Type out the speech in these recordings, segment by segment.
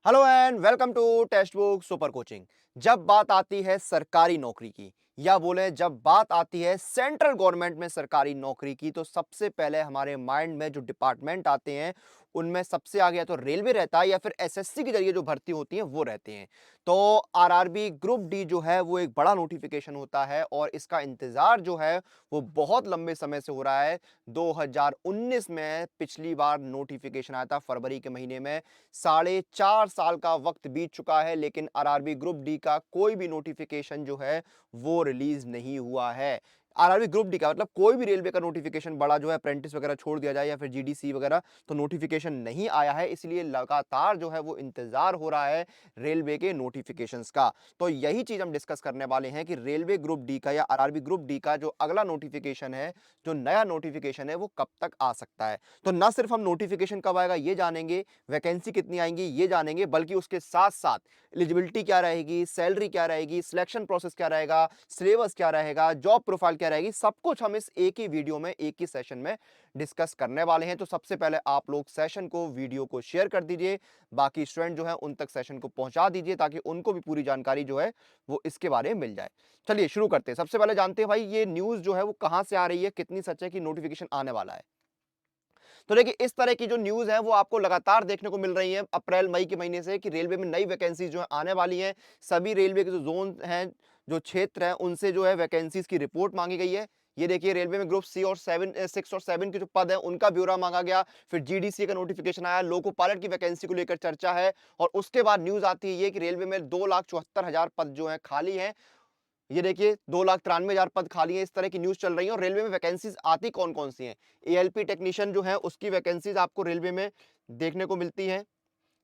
Hello and welcome to Testbook super coaching. जब बात आती है सरकारी नौकरी की या बोले जब बात आती है सेंट्रल गवर्नमेंट में सरकारी नौकरी की तो सबसे पहले हमारे माइंड में जो डिपार्टमेंट आते हैं उनमें सबसे आगे या तो रेलवे रहता है या फिर एसएससी के जरिए जो भर्ती होती है वो रहते हैं। तो आरआरबी ग्रुप डी जो है वो एक बड़ा नोटिफिकेशन होता है और इसका इंतजार जो है वो बहुत लंबे समय से हो रहा है। 2019 में पिछली बार नोटिफिकेशन आया था फरवरी के महीने में। 4.5 साल का वक्त बीत चुका है लेकिन आरआरबी ग्रुप डी का कोई भी नोटिफिकेशन जो है वो रिलीज नहीं हुआ है। आरआरबी ग्रुप डी का मतलब कोई भी रेलवे का नोटिफिकेशन बड़ा जो है अप्रेंटिस वगैरह छोड़ दिया जाए या फिर जीडीसी वगैरह तो नोटिफिकेशन नहीं आया है, इसलिए लगातार जो है वो इंतजार हो रहा है रेलवे के नोटिफिकेशंस का। तो यही चीज हम डिस्कस करने वाले हैं कि रेलवे ग्रुप डी का या आरआरबी ग्रुप डी का जो अगला नोटिफिकेशन है, जो नया नोटिफिकेशन है वो कब तक आ सकता है। तो ना सिर्फ हम नोटिफिकेशन कब आएगा ये जानेंगे, वैकेंसी कितनी आएंगी ये जानेंगे, बल्कि उसके साथ साथ एलिजिबिलिटी क्या रहेगी, सैलरी क्या रहेगी, सिलेक्शन प्रोसेस क्या रहेगा, सिलेबस क्या रहेगा, जॉब प्रोफाइल क्या रहेगी, सब कुछ हम इस एक ही वीडियो में एक ही सेशन में डिस्कस करने वाले हैं। तो सबसे पहले आप लोग सेशन को वीडियो को शेयर कर दीजिए, बाकी स्टूडेंट जो है उन तक सेशन को पहुंचा दीजिए ताकि उनको भी पूरी जानकारी जो है वो इसके बारे में मिल जाए। चलिए शुरू करते हैं। सबसे पहले जानते हैं भाई ये न्यूज जो है वो कहां से आ रही है, कितनी सच है कि नोटिफिकेशन आने वाला है। तो देखिए इस तरह की जो न्यूज़ है वो आपको लगातार देखने को मिल रही है अप्रैल मई के महीने से कि रेलवे में नई वैकेंसीज जो है आने वाली हैं। सभी रेलवे के जो जोन हैं, जो क्षेत्र हैं, उनसे जो है वैकेंसीज की रिपोर्ट मांगी गई है। ये देखिए रेलवे में ग्रुप सी और 6 और 7 के जो पद हैं उनका ब्यौरा मांगा गया। फिर जीडीसी का नोटिफिकेशन आया, लोको पायलट की वैकेंसी को लेकर चर्चा है और उसके बाद न्यूज़ आती है ये कि रेलवे में 2,74,000 पद जो हैं खाली हैं। ये देखिए 2,93,000 पद खाली हैं। इस तरह की न्यूज़ चल रही है और रेलवे में वैकेंसीज आती कौन-कौन सी हैं? एएलपी टेक्नीशियन जो है उसकी वैकेंसीज आपको रेलवे में देखने को मिलती हैं।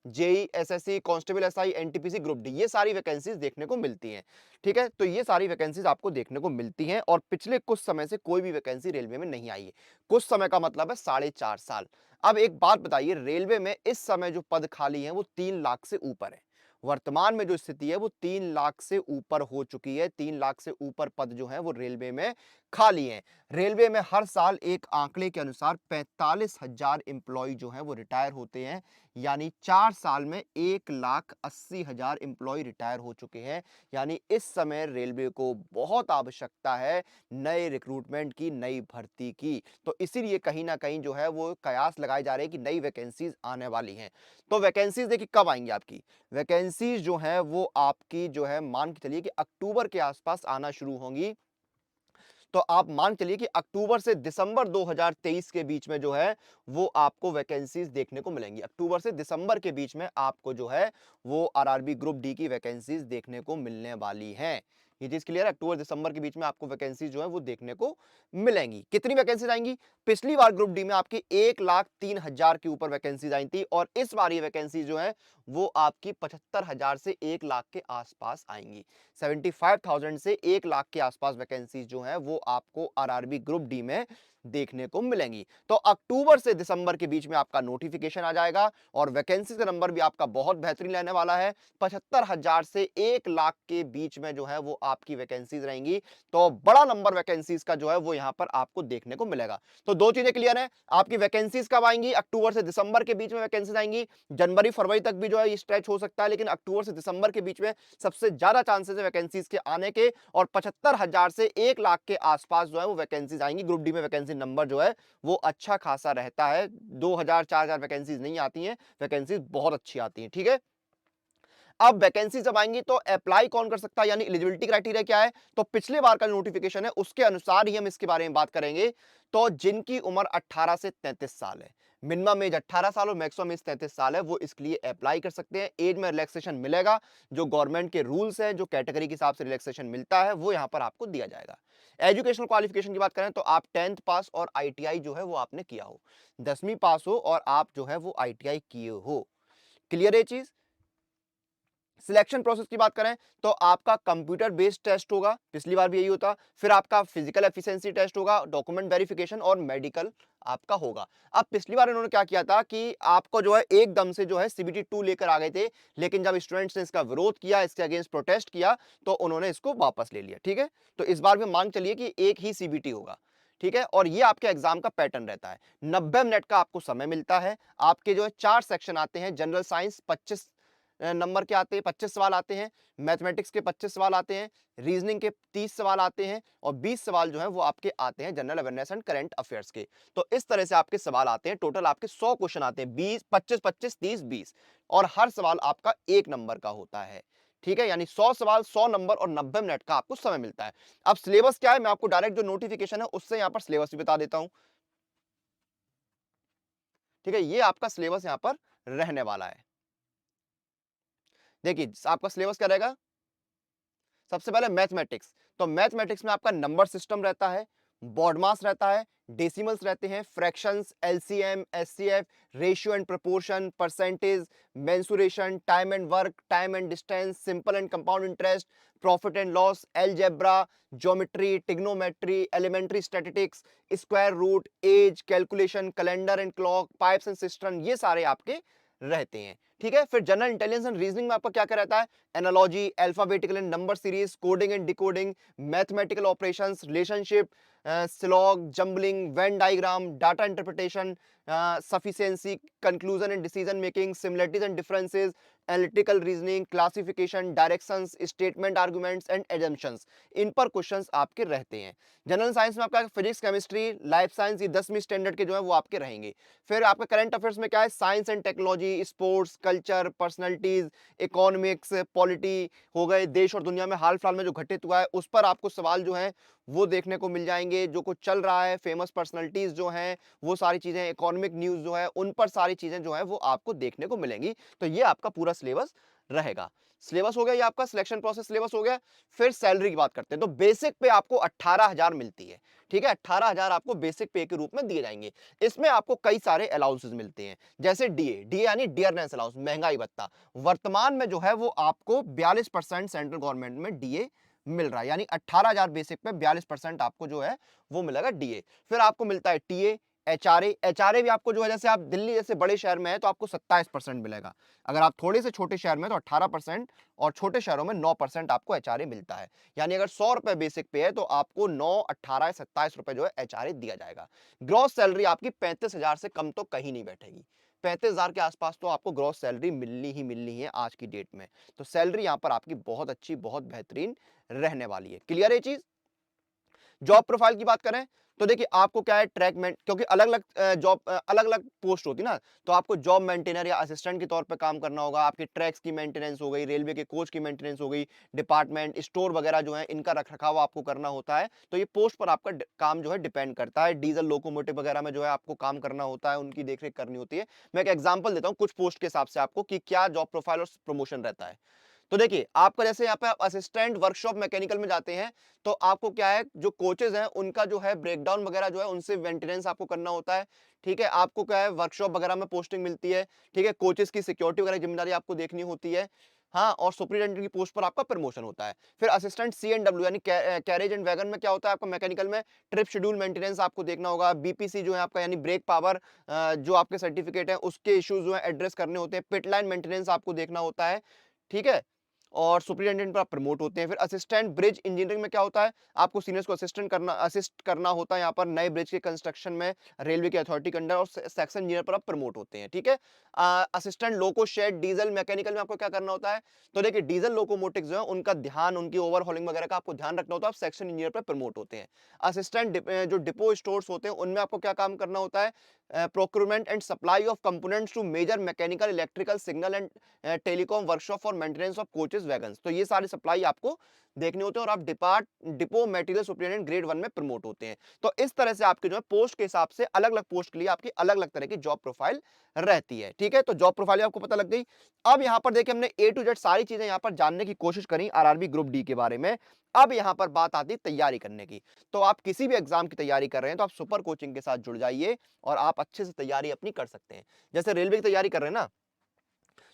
JE, SSC, constable SI, NTPC group D ये सारी वैकेंसीज देखने को मिलती हैं। ठीक है? तो ये सारी वैकेंसीज आपको देखने को मिलती हैं और पिछले कुछ समय से कोई भी वैकेंसी रेलवे में नहीं आई है। कुछ समय का मतलब है 4.5 साल। अब एक बात बताइए, रेलवे में इस समय जो पद खाली हैं वो 3 लाख से ऊपर है। वर्तमान में जो स्थिति है वो 3 लाख से ऊपर हो चुकी है। 3 लाख से ऊपर पद जो हैं वो रेलवे में खाली हैं। रेलवे में हर साल एक आंकड़े के अनुसार 45,000 एम्प्लॉय जो हैं वो रिटायर होते हैं। यानी 4 साल में 1,80,000 एम्प्लॉय रिटायर हो चुके हैं। यानी इस समय रेलवे को बहुत आवश्यकता है नए रिक्रूटमेंट की, नई भर्ती की। तो इसीलिए कहीं न कहीं जो है वो कयास लगाए जा रहे हैं कि नई वैकेंसीज आने वाली हैं। तो वैकेंसीज देखिए कब आएँगी आपकी? वैकेंसीज जो हैं वो आपकी जो है मान के चलिए कि अक्टूबर के आसपास आना शुरू होंगी। तो आप मान के चलिए कि अक्टूबर से दिसंबर 2023 के बीच में जो है वो आपको वैकेंसीज देखने को मिलेंगी। अक्टूबर से दिसंबर के बीच में आपको जो है वो आरआरबी ग्रुप डी की वैकेंसीज देखने को मिलने वाली हैं। ये चीज क्लियर है, अक्टूबर दिसंबर के बीच में आपको वैकेंसीज जो है वो देखने को मिलेंगी। कितनी वैकेंसीज आएंगी? पिछली बार ग्रुप डी में आपकी 1,03,000 के ऊपर वैकेंसीज आई थी और इस बार ये वैकेंसी जो है वो आपकी 75,000 से 1 लाख के आसपास आएंगी। 75,000 से 1 लाख के आसपास वैकेंसीज जो है वो आपको आरआरबी ग्रुप डी में देखने को मिलेंगी। तो अक्टूबर से दिसंबर के बीच में आपका नोटिफिकेशन आ जाएगा और वैकेंसी का नंबर भी आपका बहुत बेहतरीन रहने वाला है। 75,000 से 1 लाख के बीच में जो है वो आपकी वैकेंसीज रहेंगी। तो बड़ा नंबर वैकेंसीज का जो है वो यहां पर आपको देखने को मिलेगा। तो दो चीजें क्लियर है, आपकी वैकेंसीज कब आएंगी? अक्टूबर से दिसंबर के बीच में वैकेंसीज आएंगी। जनवरी फरवरी तक भी जो है स्ट्रेच हो सकता है, लेकिन अक्टूबर से दिसंबर के बीच में सबसे ज्यादा चांसेस है वैकेंसीज के आने के और 75,000 से 1 लाख के आसपास जो है वो वैकेंसीज आएंगी। ग्रुप डी में वैकेंसी नंबर जो है वो अच्छा खासा रहता है। 2,000 4,000 वैकेंसीज नहीं आती हैं, वैकेंसीज बहुत अच्छी आती हैं। ठीक है? अब वैकेंसी जब आएंगी तो अप्लाई कौन कर सकता है, यानी एलिजिबिलिटी क्राइटेरिया क्या है? तो पिछले बार का जो नोटिफिकेशन है उसके अनुसार ही हम इसके बारे में बात करेंगे। तो जिनकी उम्र 18 से 33 साल है, मिनिमम एज 18 साल और मैक्सिमम एज 33 साल है, वो इसके लिए अप्लाई कर सकते हैं। एज में रिलैक्सेशन मिलेगा। जो गवर्नमेंट के रूल्स हैं, जो कैटेगरी के हिसाब से रिलैक्सेशन मिलता है वो यहां पर आपको दिया जाएगा। एजुकेशनल क्वालिफिकेशन की बात करें तो आप 10th पास और आईटीआई जो है वो आपने किया हो, 10वीं पास हो और आप जो है वो आईटीआई किए हो। क्लियर है चीज? सिलेक्शन प्रोसेस की बात करें तो आपका कंप्यूटर बेस्ड टेस्ट होगा, पिछली बार भी यही होता। फिर आपका फिजिकल एफिशिएंसी टेस्ट होगा, डॉक्यूमेंट वेरिफिकेशन और मेडिकल आपका होगा। अब पिछली बार इन्होंने क्या किया था कि आपको जो है एकदम से जो है सीबीटी 2 लेकर आ गए थे, लेकिन जब स्टूडेंट्स ने इसका विरोध किया, इसके अगेंस्ट प्रोटेस्ट किया, तो उन्होंने इसको वापस ले लिया। ठीक है? तो इस बार भी मान चलिए कि एक ही सीबीटी होगा। ठीक है? और ये आपके एग्जाम का पैटर्न रहता है। 90 मिनट का आपको समय मिलता है। आपके जो है 4 सेक्शन आते हैं, जनरल साइंस 25 नंबर के आते हैं, 25 सवाल आते हैं, मैथमेटिक्स के 25 सवाल आते हैं, रीजनिंग के 30 सवाल आते हैं और 20 सवाल जो है वो आपके आते हैं general awareness and current affairs के। तो इस तरह से आपके सवाल आते हैं, टोटल आपके 100 क्वेश्चन आते हैं, 20 25 25 30 20 और हर सवाल आपका 1 नंबर का होता है। ठीक है, यानी 100 सवाल 100 नंबर और 90 मिनट का आपको समय मिलता है। अब सिलेबस क्या है, मैं आपको डायरेक्ट जो नोटिफिकेशन है उससे यहां पर सिलेबस भी बता देता हूं। ठीक है, ये आपका सिलेबस यहां पर रहने वाला है। देखिए आपका सिलेबस क्या रहेगा, सबसे पहले मैथमेटिक्स। तो मैथमेटिक्स में आपका नंबर सिस्टम रहता है, बॉड मास रहता है, डेसिमल्स रहते हैं, fractions, LCM, HCF, ratio and proportion, percentage, mensuration, time and work, time and distance, simple and compound interest, profit and loss, algebra, geometry, trigonometry, elementary statistics, square root, age, calculation, calendar and clock, pipes and cistern, ये सारे आपके रहते हैं। ठीक है, फिर general intelligence and reasoning में आपका क्या क्या रहता है, analogy, alphabetical and number series, coding and decoding, mathematical operations, relationship, slog, jumbling, Venn diagram, data interpretation, sufficiency, conclusion and decision making, similarities and differences, analytical reasoning, classification, directions, statement arguments and assumptions, इन पर questions आपके रहते हैं। General science में आपका physics, chemistry, life science, ये 10वीं standard के जो है वो आपके रहेंगे। फिर आपका करंट अफेयर्स में क्या है, science and technology, sports, culture, personalities, economics, polity हो गए, देश और दुनिया में हाल फिलहाल में जो घटित हुआ है उस पर आपको सवाल जो है वो देखने को मिल जाएंगे, जो कुछ चल रहा है, फेमस पर्सनैलिटीज जो हैं वो सारी चीजें, इकोनॉमिक न्यूज जो है उन पर सारी चीजें जो है वो आपको देखने को मिलेंगी। तो ये आपका पूरा सिलेबस रहेगा। सिलेबस हो गया, ये आपका सिलेक्शन प्रोसेस सिलेबस हो गया। फिर सैलरी की बात करते हैं, तो बेसिक पे आपको 18,000 मिलती है। ठीक है, 18,000 आपको बेसिक पे के रूप में दिए जाएंगे। इसमें आपको कई सारे अलाउंसेस मिलते हैं, जैसे डीए, डीए यानी डियरनेस अलाउंस, महंगाई भत्ता। वर्तमान में जो है वो आपको 42% सेंट्रल गवर्नमेंट में डीए मिल रहा है, यानी 18,000 बेसिक पे 42% आपको जो है वो मिलेगा डीए। फिर आपको मिलता है टीए, एचआरए, एचआरए भी आपको जो है, जैसे आप दिल्ली जैसे बड़े शहर में है तो आपको 27% मिलेगा। अगर आप थोड़े से छोटे शहर में तो 18% और छोटे शहरों में 9% आपको एचआरए मिलता है। यानी अगर 100 रुपए बेसिक पे है तो आपको 9, 18, 27 रुपए जो है एचआरए दिया जाएगा। ग्रॉस सैलरी आपकी 35,000 से कम तो कहीं नहीं बैठेगी। 35,000 के आसपास तो आपको ग्रॉस सैलरी मिलनी ही है आज की डेट में। तो सैलरी यहाँ पर आपकी बहुत अच्छी, बहुत बेहतरीन रहने वाली है। क्लियर है चीज? जॉब प्रोफाइल की बात करें तो देखिए आपको क्या है, ट्रैक में, क्योंकि अलग अलग जॉब, अलग अलग पोस्ट होती है ना, तो आपको जॉब मेंटेनर या असिस्टेंट के तौर पे काम करना होगा। आपके ट्रैक्स की मेंटेनेंस हो गई, रेलवे के कोच की मेंटेनेंस हो गई, डिपार्टमेंट, स्टोर वगैरह जो है इनका रखरखाव आपको करना होता है। तो ये पोस्ट पर आपका काम जो है डिपेंड करता है। डीजल लोकोमोटिव वगैरह में जो है आपको काम करना होता है, उनकी देखरेख करनी होती है। मैं एक एग्जाम्पल देता हूँ कुछ पोस्ट के हिसाब से आपको कि क्या जॉब प्रोफाइल और प्रमोशन रहता है। तो देखिए आपका जैसे यहाँ पे आप असिस्टेंट वर्कशॉप मैकेनिकल में जाते हैं तो आपको क्या है, जो कोचेज हैं उनका जो है ब्रेकडाउन वगैरह जो है उनसे मेंटेनेंस आपको करना होता है। ठीक है, आपको क्या है, वर्कशॉप वगैरह में पोस्टिंग मिलती है। ठीक है, कोचेज की सिक्योरिटी वगैरह जिम्मेदारी आपको देखनी होती है। हाँ, और सुपरिटेंडेंट की पोस्ट पर आपका प्रमोशन होता है। फिर असिस्टेंट CNW यानी कैरेज एंड वैगन में क्या होता है, आपका मैकेनिकल में ट्रिप शेड्यूल मेंटेनेंस आपको देखना होगा। बीपीसी जो है आपका यानी ब्रेक पावर, जो आपके सर्टिफिकेट है उसके इश्यूज जो है एड्रेस करने होते हैं। पिट लाइन मेंटेनेंस आपको देखना होता है। ठीक है, और सुपरिटेंडेंट पर आप प्रमोट होते हैं। फिर असिस्टेंट ब्रिज इंजीनियरिंग में क्या होता है, आपको सीनियर्स को असिस्ट करना होता है यहाँ पर नए ब्रिज के कंस्ट्रक्शन में, रेलवे की अथॉरिटी के अंडर, और सेक्शन इंजीनियर पर आप प्रमोट होते हैं। ठीक है, assistant loco shed diesel mechanical में आपको क्या करना होता है, तो देखिए डीजल लोकोमोटिव जो है उनका ध्यान, उनकी ओवरहॉलिंग वगैरह का आपको ध्यान रखना होता है, आप सेक्शन इंजीनियर पर प्रमोट होते हैं। असिस्टेंट जो डिपो स्टोर्स होते हैं उनमें आपको क्या काम करना होता है, procurement and supply of components to major mechanical, electrical, signal and telecom workshop for maintenance of coaches wagons. तो ये सारी सप्लाई आपको देखने होते हैं और आप डिपो मटेरियल सुपरिटेंडेंट ग्रेड 1 में प्रमोट होते हैं। तो इस तरह से आपके जो है पोस्ट के हिसाब से अलग अलग पोस्ट के लिए आपकी अलग अलग तरह की जॉब प्रोफाइल रहती है। ठीक है, तो जॉब प्रोफाइल आपको पता लग गई। अब यहां पर देखिए हमने A to Z सारी चीजें यहां पर जानने की कोशिश करी आरआरबी ग्रुप डी के बारे में। अब यहां पर बात आती है तैयारी करने की। तो आप किसी भी एग्जाम की तैयारी कर रहे हैं तो आप सुपर कोचिंग के साथ जुड़ जाइए और आप अच्छे से तैयारी अपनी कर सकते हैं। जैसे रेलवे की तैयारी कर रहे हैं ना,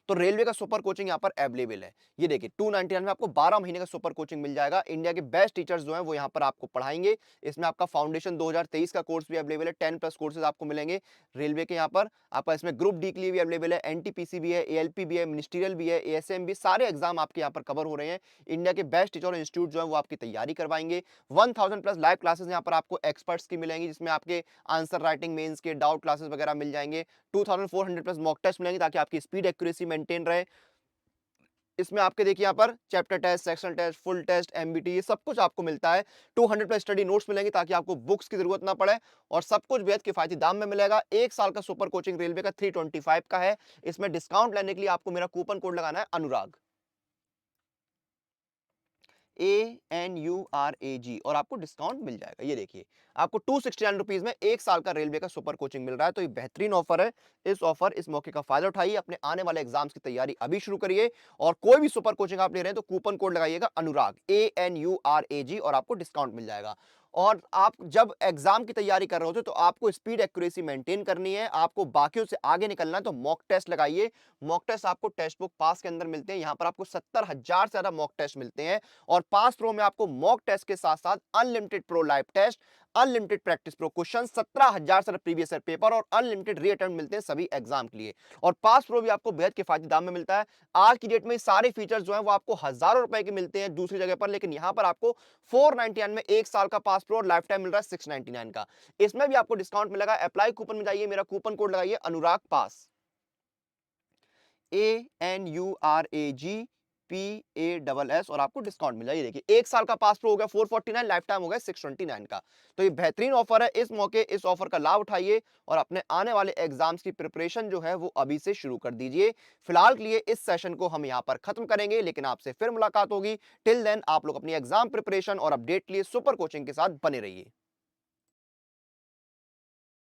तो रेलवे का सुपर कोचिंग यहाँ पर अवेलेबल है। ये देखिए 299 में आपको 12 महीने का सुपर कोचिंग मिल जाएगा। इंडिया के बेस्ट टीचर्स जो हैं वो यहाँ पर आपको पढ़ाएंगे। इसमें आपका फाउंडेशन 2023 का कोर्स भी अवेलेबल है, 10+ कोर्सेज आपको मिलेंगे रेलवे के। यहाँ पर आपका इसमें ग्रुप डी के लिए भी अवेलेबल है, एनटीपीसी भी है, एएलपी भी है, मिनिस्ट्रियल भी है, एएसएम भी, सारे एग्जाम आपके यहाँ पर कवर हो रहे हैं। इंडिया के बेस्ट टीचर और इंस्टीट्यूट जो है वो आपकी तैयारी करवाएंगे। 1000+ लाइव क्लासेस यहाँ पर आपको एक्सपर्ट्स की मिलेंगी, जिसमें आपके आंसर राइटिंग, मेंस के डाउट क्लासेस वगैरह मिल जाएंगे। 2400+ मॉक टेस्ट मिलेंगे ताकि आपकी स्पीड एक्यूरेसी मेंटेन रहे। इसमें आपके देखिए यहाँ पर chapter test, sectional test, full test, MBT, ये सब कुछ आपको मिलता है। 200 प्लस स्टडी नोट्स मिलेंगे ताकि आपको बुक्स की जरूरत ना पड़े, और सब कुछ बेहद किफायती दाम में मिलेगा। 1 साल का सुपर कोचिंग रेलवे का 325 का है। इसमें डिस्काउंट लेने के लिए आपको मेरा कूपन कोड लगाना है अनुराग, ANURAG, और आपको डिस्काउंट मिल जाएगा। ये देखिए आपको 269 रुपीज में 1 साल का रेलवे का सुपर कोचिंग मिल रहा है। तो ये बेहतरीन ऑफर है। इस मौके का फायदा उठाइए, अपने आने वाले एग्जाम्स की तैयारी अभी शुरू करिए। और कोई भी सुपर कोचिंग आप ले रहे हैं तो कूपन कोड लगाइएगा अनुराग, ANURAG, और आपको डिस्काउंट मिल जाएगा। और आप जब एग्जाम की तैयारी कर रहे होते तो आपको स्पीड एक्यूरेसी मेंटेन करनी है, आपको बाकियों से आगे निकलना है, तो मॉक टेस्ट लगाइए। मॉक टेस्ट आपको टेक्स्ट बुक पास के अंदर मिलते हैं। यहाँ पर आपको 70,000 से ज्यादा मॉक टेस्ट मिलते हैं। और पास प्रो में आपको मॉक टेस्ट के साथ साथ unlimited pro live test, unlimited practice pro question, 17,000 से प्रीवियस ईयर पेपर, और अनलिमिटेड रीअटेम्प्ट मिलते हैं सभी एग्जाम के लिए। और पास प्रो भी आपको बेहद किफायती दाम में मिलता है। आज की डेट में सारे फीचर्स जो है वो आपको हजारों रुपए के मिलते हैं दूसरी जगह पर, लेकिन यहाँ पर आपको 499 में 1 साल का पास प्रो और लाइफ टाइम मिल रहा है 699 का। इसमें भी आपको डिस्काउंट मिलेगा। अप्लाई कूपन में जाइए, मेरा कूपन कोड लगाइए अनुराग पास, ANURAGPASS, और आपको डिस्काउंट मिल जाएगा। देखिए 1 साल का पास प्रो हो गया 449, लाइफ टाइम हो गया 629 का। तो ये बेहतरीन ऑफर है। इस ऑफर का लाभ उठाइए और अपने आने वाले एग्जाम्स की प्रिपरेशन जो है वो अभी से शुरू कर दीजिए। फिलहाल के लिए इस सेशन को हम यहाँ पर खत्म करेंगे, लेकिन आपसे फिर मुलाकात होगी। टिल देन आप लोग अपनी एग्जाम प्रिपरेशन और अपडेट के लिए सुपर कोचिंग के साथ बने रहिए।